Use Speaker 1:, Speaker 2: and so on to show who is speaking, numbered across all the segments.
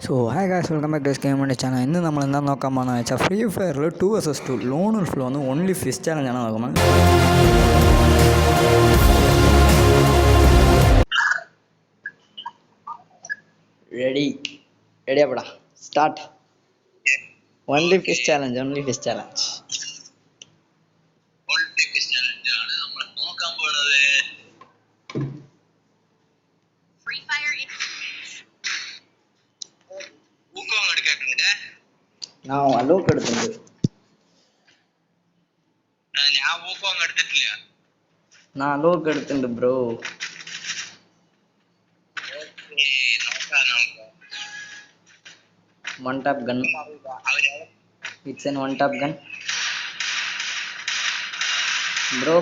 Speaker 1: So hi guys, welcome back to this game on the channel. ഇന്ന് നമ്മൾ എന്താ നോക്കാൻ പോകുന്നത് വെച്ചാൽ ഫ്രീ ഫയറിൽ 2 vs 2 ലോൺ ഉൾഫ്ലോ ഒന്ന് ഓൺലി ഫിഷ് ചാലഞ്ച് ആണ് നോക്കുന്നത്. റെഡി ആപ്പടാ, സ്റ്റാർട്ട്. ഓൺലി ഫിഷ് ചാലഞ്ച് ആണ് നമ്മൾ നോക്കാൻ പോകുന്നത്. ഞാൻ അലോക്ക് എടുത്തിട്ടുണ്ട്. ഞാൻ അലോക്ക് എടുത്തിട്ടുണ്ട് bro. One tap gun. It's an one tap gun. Bro.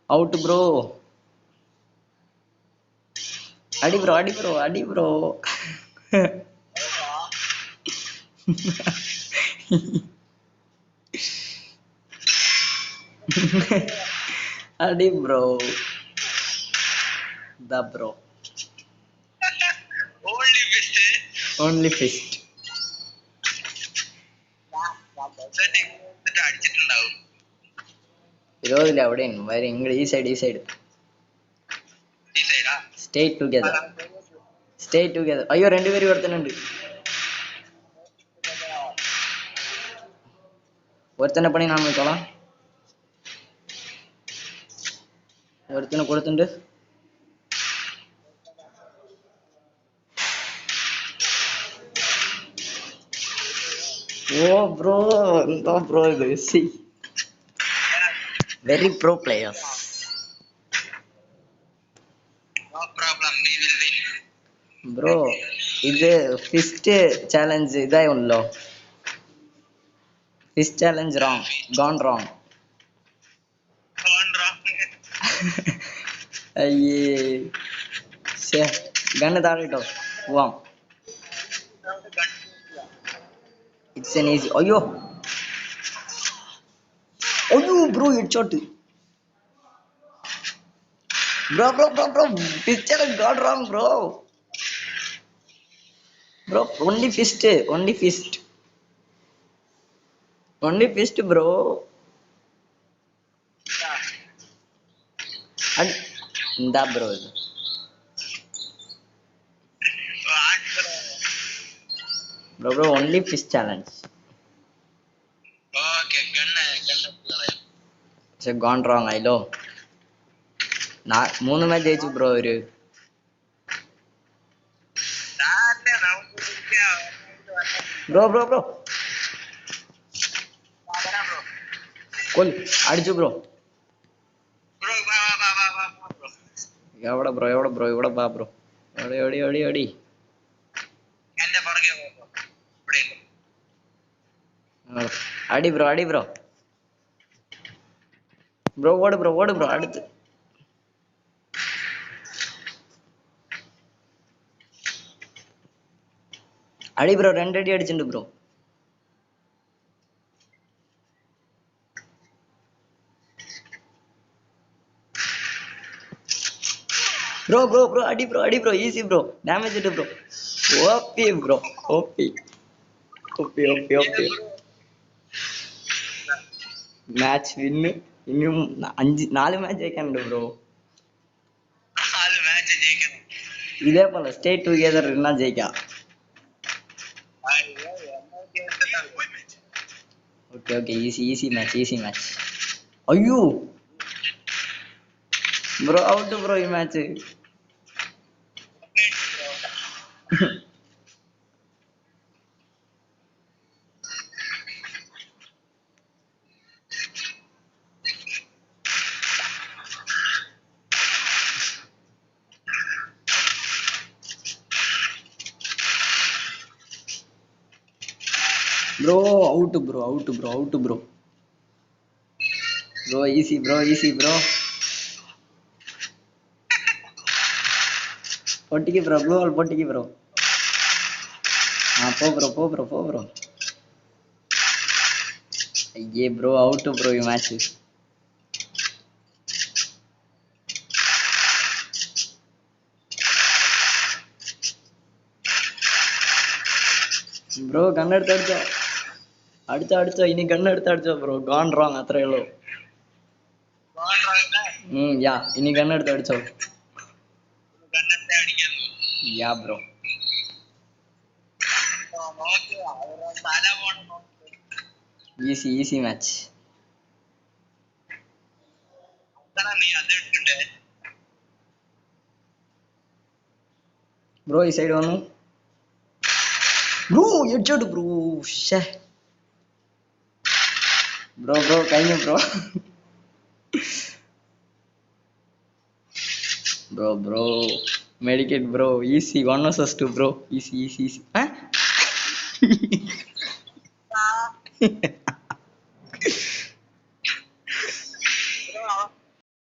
Speaker 1: Out bro. Adi bro. Adi bro. Da bro. Only fist. ഇല്ല അവിടെ വരെ ഇങ്ങോട്ട് ഈ സൈഡ് സ്റ്റേ ടുഗെദർ. അയ്യോ രണ്ടുപേര് ഒരുത്തനുണ്ട്. ഒരുത്തനെ പണി ഞാൻ നോക്കോളാം. ഒരുത്തനെ കൊടുത്തിട്ടുണ്ട്. ഓ ബ്രോ, എന്താ ബ്രോ ഇത്? Very pro players. ബ്രോ ഇത് ഫിസ്റ്റ് ചാലഞ്ച് ഇതായുള്ളോ? Fist challenge gone wrong. അയ്യേ ഗണ്ണ് താഴെ ഇട്ടോ പോവാം. It's an easy. അയ്യോ bro headshot. Bro fist challenge gone wrong bro. only fist bro. എന്താ ബ്രോ ഇത്? Bro only fist challenge. പക്ഷെ gone wrong ആയില്ലോ. 3 മാച്ച് ജയിച്ചു ബ്രോ. ഒരു ബ്രോ അടിച്ചു ബ്രോ. എവിടെ ബ്രോ ഇവിടെ വാ ബ്രോ. എടി അടി ബ്രോ. ഓട് ബ്രോ അടുത്ത്. അടി ബ്രോ, 2 അടി അടിച്ചിട്ടുണ്ട് ബ്രോ. ബ്രോ അടി ബ്രോ ഈസി ബ്രോ. ഡാമേജ് ഇട്ട് bro. OP bro, OP. Match win. ഇനിയും 4 മാച്ച് ജയിക്കാനുണ്ട് ബ്രോ. ഇതേപോലെ സ്റ്റേ ടുഗെദർ ഇരുന്നാ ജയിക്കാം. Okay easy match. അയ്യോ ബ്രോ ഔട്ട് ബ്രോ ഈ match. Bro out bro. Easy bro. പൊട്ടിക്ക് ബ്രോ, ബ്ലൂ ഹോൾ പൊട്ടിക്ക് ബ്രോ. പോ ബ്രോ. അയ്യേ ബ്രോ ഔട്ട് ബ്രോ ഈ മാച്ച്. ബ്രോ കണ്ണെടുത്ത് അടിച്ചോ. അടിച്ചോ ഇനി കണ്ണെടുത്ത് അടിച്ചോ ബ്രോ. ഗോൺ റോങ് അത്രേ ഉള്ളൂ. യാ ഇനി കണ്ണെടുത്ത് അടിച്ചോ. Yeah bro. Easy match. Bro ഈ സൈഡ് വന്നു. Bro headshot bro. ഷേ ബ്രോ കഴിഞ്ഞു bro. Bro medicate bro. Easy 1 vs 2 bro. Easy.